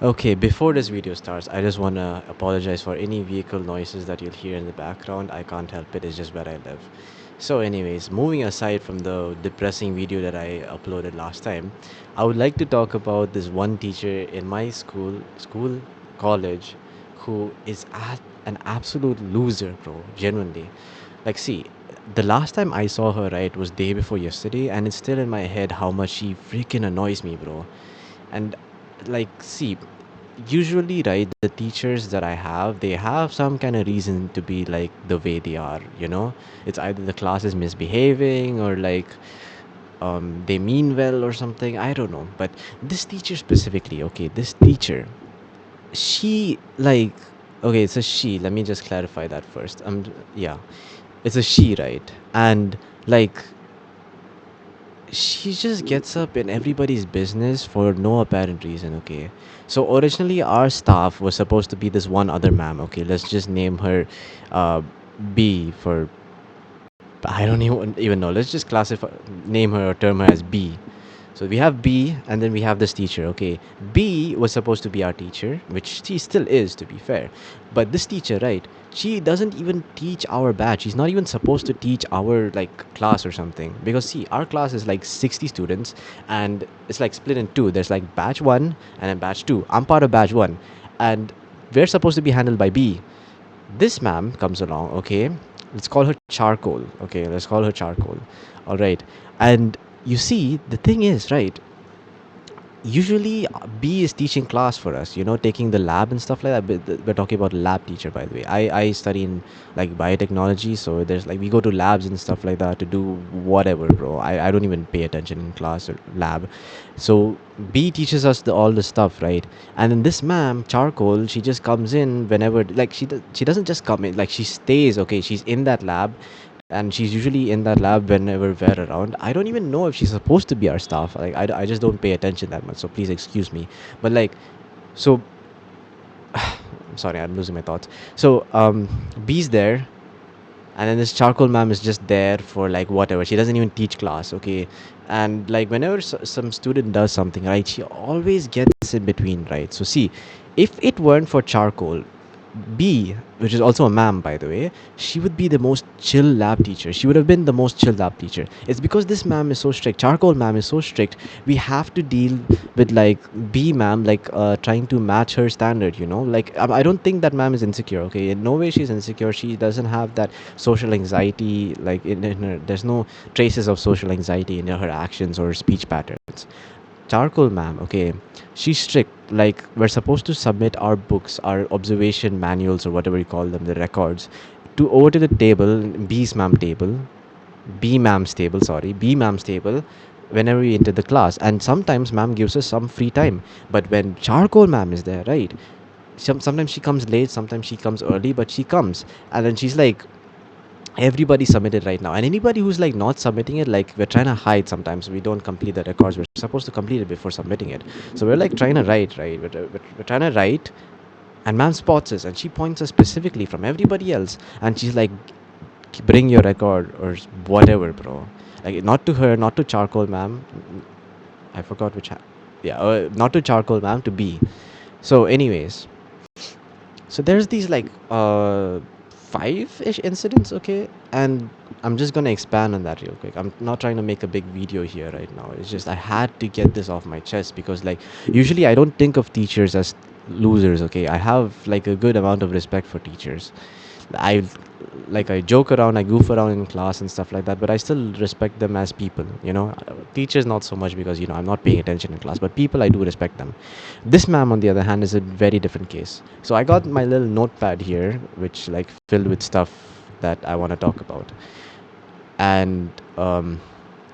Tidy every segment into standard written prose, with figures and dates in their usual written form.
Okay, before this video starts, I just want to apologize for any vehicle noises that you'll hear in the background. I can't help it, it's just where I live. So, anyways, moving aside from the depressing video that I uploaded last time, I would like to talk about this one teacher in my college, who is an absolute loser, bro, genuinely. Like, see, the last time I saw her, right, was day before yesterday, and it's still in my head how much she freaking annoys me, bro. And like, see, usually, right, the teachers that I have, they have some kind of reason to be like the way they are. It's either the class is misbehaving or like they mean well or something. I don't know. But this teacher specifically, okay, this teacher, she like, okay, it's a she. Let me just clarify that first. Yeah, it's a she, right? And like, she just gets up in everybody's business for no apparent reason, okay? So originally our staff was supposed to be this one other ma'am, okay? Let's just name her uh B for, I don't even know. Let's just classify name her or term her as B. So we have B and then we have this teacher, okay? B was supposed to be our teacher, which she still is, to be fair. But this teacher, right? She doesn't even teach our batch. She's not even supposed to teach our like class or something. Because see, our class is like 60 students and it's like split in two. There's like batch 1 and then batch 2. I'm part of batch 1 and we're supposed to be handled by B. This ma'am comes along, okay? Let's call her Charcoal. Okay, let's call her Charcoal. All right. And you see, the thing is, right? Usually B is teaching class for us, taking the lab and stuff like that. But we're talking about lab teacher, by the way. I study in like biotechnology, so there's like we go to labs and stuff like that to do whatever, bro. I don't even pay attention in class or lab. So B teaches us all the stuff, right? And then this ma'am Charcoal, she just comes in whenever, like she doesn't just come in, like she stays, okay? She's in that lab and she's usually in that lab whenever we're around. I don't even know if she's supposed to be our staff. Like I just don't pay attention that much, so please excuse me. But like, so I'm sorry, I'm losing my thoughts. So B's there, and then this Charcoal ma'am is just there for like whatever. She doesn't even teach class, okay? And like whenever some student does something, right, she always gets in between, right? So see, if it weren't for Charcoal, B, which is also a ma'am, by the way, she would be the most chill lab teacher. She would have been the most chill lab teacher. It's because this ma'am is so strict. Charcoal ma'am is so strict. We have to deal with like B ma'am, like trying to match her standard. Like I don't think that ma'am is insecure. Okay, in no way she's insecure. She doesn't have that social anxiety. Like in her, there's no traces of social anxiety in her actions or speech patterns. Charcoal ma'am, okay, she's strict. Like we're supposed to submit our books, our observation manuals or whatever you call them, the records, to over to the table, B ma'am's table, sorry, B ma'am's table, whenever we enter the class. And sometimes ma'am gives us some free time. But when Charcoal ma'am is there, right? Sometimes she comes late, sometimes she comes early, but she comes, and then she's like, everybody submitted right now, and anybody who's like not submitting it, like we're trying to hide. Sometimes we don't complete the records, we're supposed to complete it before submitting it. So we're like trying to write, right? We're trying to write, and ma'am spots us and she points us specifically from everybody else, and she's like, bring your record or whatever, bro. Like not to her, not to Charcoal ma'am. I forgot which yeah, not to Charcoal ma'am, to B. So anyways, so there's these like five-ish incidents, okay? And I'm just gonna expand on that real quick. I'm not trying to make a big video here right now. It's just I had to get this off my chest because like usually I don't think of teachers as losers, okay? I have like a good amount of respect for teachers. I I joke around, I goof around in class and stuff like that, but I still respect them as people. Teachers not so much because I'm not paying attention in class, but people I do respect them. This ma'am, on the other hand, is a very different case. So I got my little notepad here, which like filled with stuff that I want to talk about, and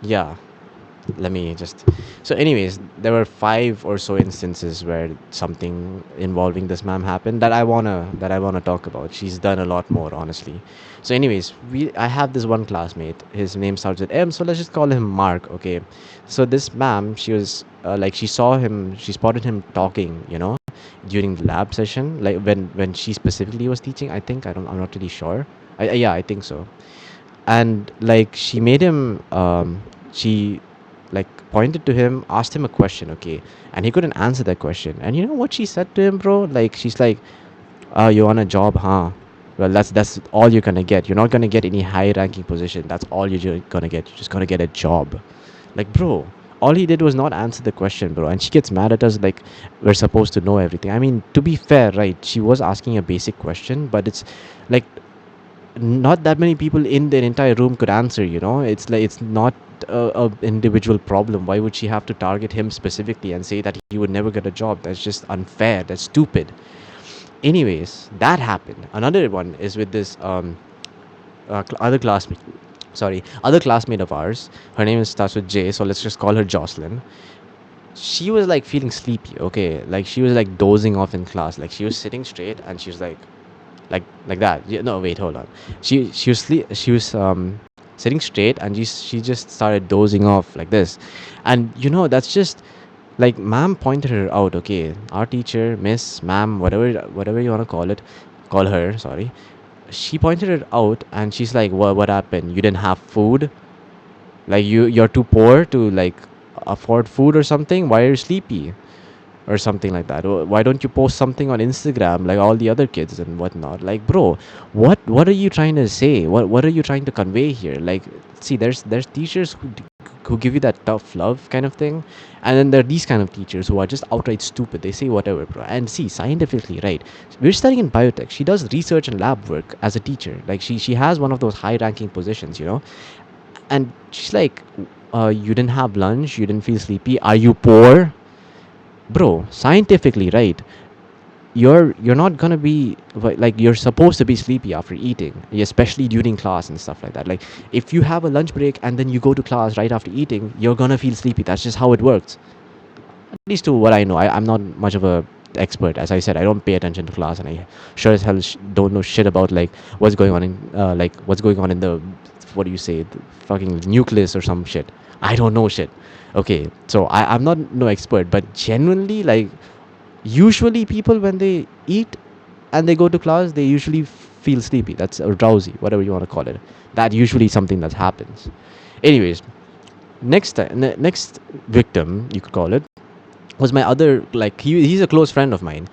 yeah, let me just, so anyways, there were five or so instances where something involving this ma'am happened that I wanna talk about. She's done a lot more, honestly. So anyways, I have this one classmate. His name starts with M, so let's just call him Mark, okay? So this ma'am, she was like, she spotted him talking, during the lab session, like when she specifically was teaching. I'm not really sure. Yeah, I think so. And like she made him she like pointed to him, asked him a question, okay, and he couldn't answer that question. And you know what she said to him, bro? Like she's like, you want a job, huh? Well, that's all you're gonna get. You're not gonna get any high ranking position. That's all gonna get. You're just gonna get a job. Like, bro, all he did was not answer the question, bro. And she gets mad at us like we're supposed to know everything. I mean, to be fair, right? She was asking a basic question, but it's like not that many people in the entire room could answer. You know, it's like it's not a individual problem. Why would she have to target him specifically and say that he would never get a job? That's just unfair. That's stupid. Anyways, that happened. Another one is with this other classmate. Sorry, other classmate of ours. Her name is starts with J, so let's just call her Jocelyn. She was like feeling sleepy. Okay, like she was like dozing off in class. Like she was sitting straight and she was like that. Yeah, no, wait, hold on. She was sitting straight and she just started dozing off like this, and you know that's just like ma'am pointed her out. Okay, our teacher, miss, ma'am, whatever you want to call her, sorry, she pointed it out and she's like, what happened? You didn't have food? Like you're too poor to like afford food or something? Why are you sleepy? Or something like that. Why don't you post something on Instagram like all the other kids and whatnot? Like, bro, what are you trying to say? What are you trying to convey here? Like, see, there's teachers who give you that tough love kind of thing, and then there are these kind of teachers who are just outright stupid. They say whatever, bro. And see, scientifically, right? We're studying in biotech. She does research and lab work as a teacher. Like, she has one of those high ranking positions, you know. And she's like, you didn't have lunch. You didn't feel sleepy. Are you poor? Bro, scientifically, right, you're not gonna be like you're supposed to be sleepy after eating, especially during class and stuff like that. Like if you have a lunch break and then you go to class right after eating, you're gonna feel sleepy. That's just how it works, at least to what I know. I'm not much of a expert. As I said, I don't pay attention to class, and I sure as hell don't know shit about like what's going on in what's going on in the, what do you say, the fucking nucleus or some shit. I don't know shit. Okay, so I'm not no expert, but genuinely, like, usually people when they eat and they go to class, they usually feel sleepy. That's, or drowsy, whatever you want to call it. That usually something that happens. Anyways, next victim, you could call it, was my other, like, he's a close friend of mine.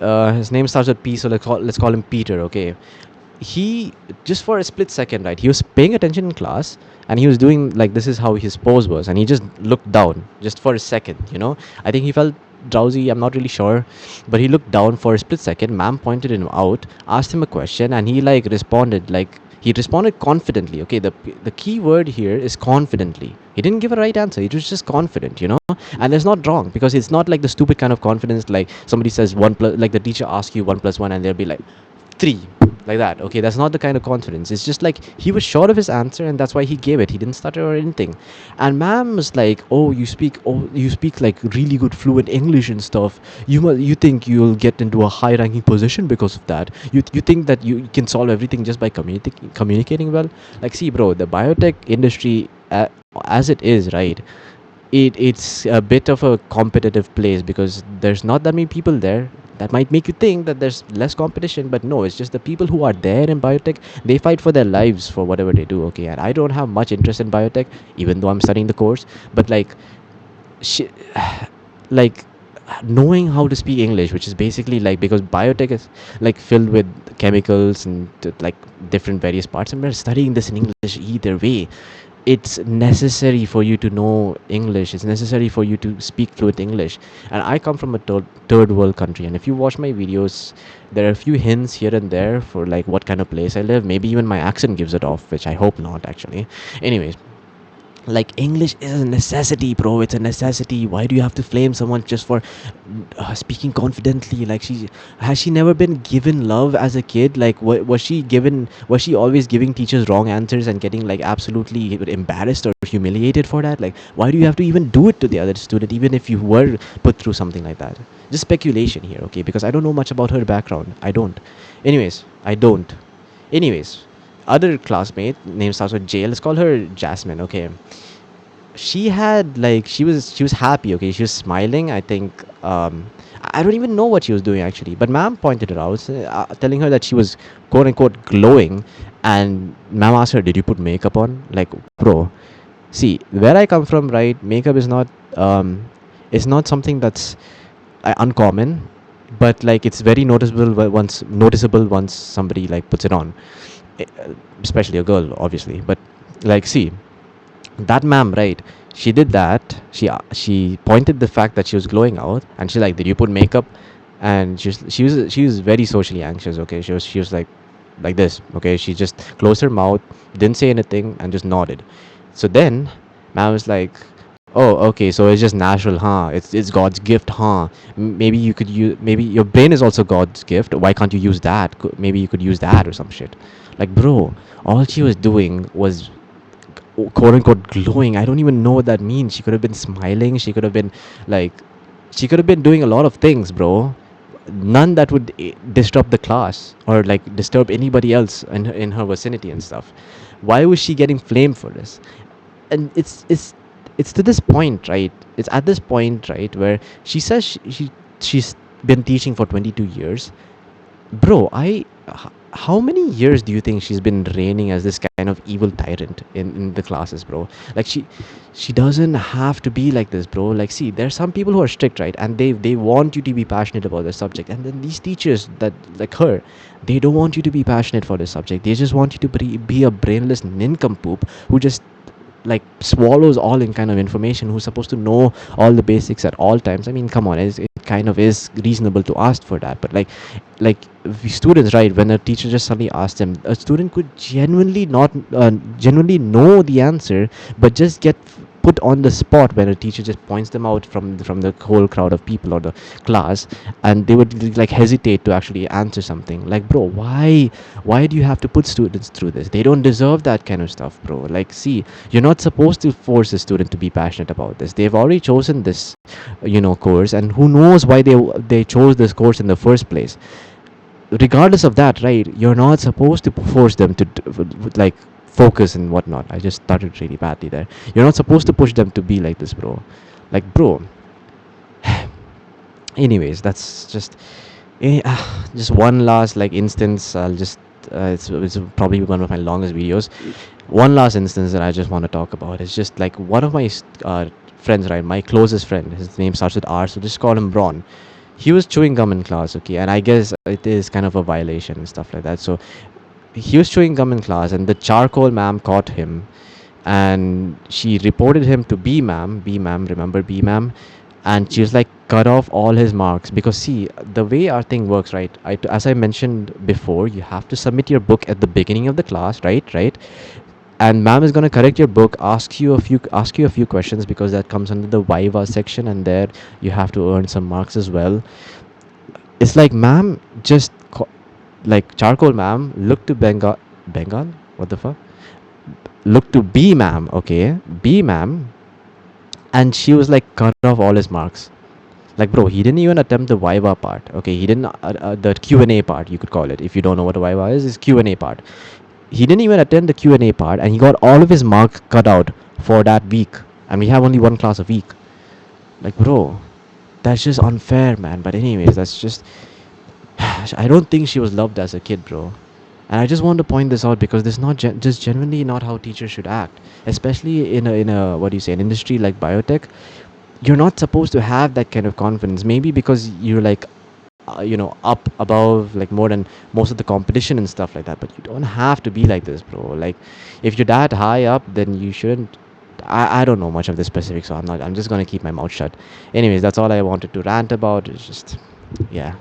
His name starts with P, so let's call him Peter. Okay, he, just for a split second, right, he was paying attention in class and he was doing like, this is how his pose was, and he just looked down just for a second, you know. I think he felt drowsy, I'm not really sure, but he looked down for a split second. Ma'am pointed him out, asked him a question, and he like responded, like he responded confidently. Okay, the key word here is confidently. He didn't give a right answer, he was just confident, you know. And it's not wrong, because it's not like the stupid kind of confidence like somebody says one plus, like the teacher asks you 1 plus 1 and they'll be like 3, like that. Okay, that's not the kind of confidence. It's just like he was sure of his answer and that's why he gave it. He didn't stutter or anything. And ma'am was like, oh, you speak like really good fluent English and stuff. You think you'll get into a high ranking position because of that? You think that you can solve everything just by communicating well? Like, see, bro, the biotech industry, as it is, right, it's a bit of a competitive place because there's not that many people there. That might make you think that there's less competition, but no, it's just the people who are there in biotech, they fight for their lives for whatever they do. Okay, and I don't have much interest in biotech, even though I'm studying the course. But like, shi like, knowing how to speak English, which is basically like, because biotech is like filled with chemicals and like different various parts, and we're studying this in English either way. It's necessary for you to know English. It's necessary for you to speak fluent English. And I come from a third world country. And if you watch my videos, there are a few hints here and there for like what kind of place I live. Maybe even my accent gives it off, which I hope not actually. Anyways, like, English is a necessity, bro. It's a necessity. Why do you have to flame someone just for speaking confidently? Like, she never been given love as a kid? Like, was she always giving teachers wrong answers and getting like absolutely embarrassed or humiliated for that? Like, why do you have to even do it to the other student, even if you were put through something like that? Just speculation here, okay, because I don't know much about her background. I don't. Anyways, other classmate, name starts with J, let's call her Jasmine. Okay, she had like, she was happy. Okay, she was smiling, I think. I don't even know what she was doing actually, but ma'am pointed it out, telling her that she was quote unquote glowing. And ma'am asked her, did you put makeup on? Like, bro, See, where I come from, right? Makeup is not something that's uncommon, but like it's very noticeable once somebody like puts it on, eh, especially a girl, obviously. But like, see, that ma'am, right? She did that. She pointed the fact that she was glowing out, and she like, did you put makeup? And she was very socially anxious. Okay, she was like this. Okay, she just closed her mouth, didn't say anything, and just nodded. So then, ma'am was like, "Oh, okay. So it's just natural, huh? It's God's gift, huh? Maybe you could use. Maybe your brain is also God's gift. Why can't you use that? Maybe you could use that or some shit." Like, bro, all she was doing was quote unquote glowing. I don't even know what that means. She could have been smiling. She could have been like, she could have been doing a lot of things, bro. None that would disrupt the class or like disturb anybody else in her vicinity and stuff. Why was she getting flamed for this? And it's to this point, right? It's at this point, right, where she says she's been teaching for 22 years. Bro, how many years do you think she's been reigning as this kind of evil tyrant in the classes, bro? Like, she doesn't have to be like this, bro. Like, see, there are some people who are strict, right? And they want you to be passionate about the subject. And then these teachers that like her, they don't want you to be passionate for the subject. They just want you to be a brainless nincompoop who just like swallows all in kind of information, who's supposed to know all the basics at all times. I mean, come on, it kind of is reasonable to ask for that. But like students, right, when a teacher just suddenly asks them, a student could genuinely not genuinely know the answer, but just get put on the spot when a teacher just points them out from the whole crowd of people or the class, and they would like hesitate to actually answer something. Like, bro, why do you have to put students through this? They don't deserve that kind of stuff, bro. Like, see, you're not supposed to force a student to be passionate about this. They've already chosen this course, and who knows why they chose this course in the first place. Regardless of that, right, you're not supposed to force them to like focus and whatnot. I just started really badly there. You're not supposed to push them to be like this, bro. Like, bro, anyways, that's just one last like instance. I'll just it's probably one of my longest videos. One last instance that I just want to talk about is just like one of my friends, right? My closest friend. His name starts with R, so just call him Ron. He was chewing gum in class, okay, and I guess it is kind of a violation and stuff like that. So he was chewing gum in class, and the charcoal ma'am caught him, and she reported him to B ma'am, remember B ma'am? And she was like, cut off all his marks. Because see, the way our thing works, right, as I mentioned before, you have to submit your book at the beginning of the class, right, and ma'am is going to correct your book, ask you a few questions, because that comes under the viva section, and there you have to earn some marks as well. It's like ma'am just like charcoal ma'am look to Bengal, what the fuck, look to B ma'am, okay, B ma'am, and she was like cut off all his marks. Like, bro, he didn't even attempt the viva part. Okay, he didn't the Q&A part, you could call it. If you don't know what a viva is Q&A part. He didn't even attend the Q&A part, and he got all of his marks cut out for that week. And we have only one class a week. Like, bro, that's just unfair, man. But anyways, that's just I don't think she was loved as a kid, bro. And I just want to point this out because this is not just genuinely not how teachers should act, especially in a what do you say, an industry like biotech. You're not supposed to have that kind of confidence. Maybe because you're like up above like more than most of the competition and stuff like that, but you don't have to be like this, bro. Like, if you're that high up, then you shouldn't. I don't know much of the specifics, so I'm just gonna keep my mouth shut. Anyways, that's all I wanted to rant about. It's just, yeah,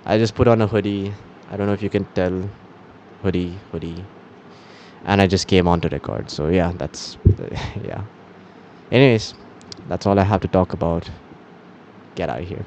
I just put on a hoodie. I don't know if you can tell. Hoodie, and I just came on to record. So yeah, that's yeah. Anyways, that's all I have to talk about. Get out of here.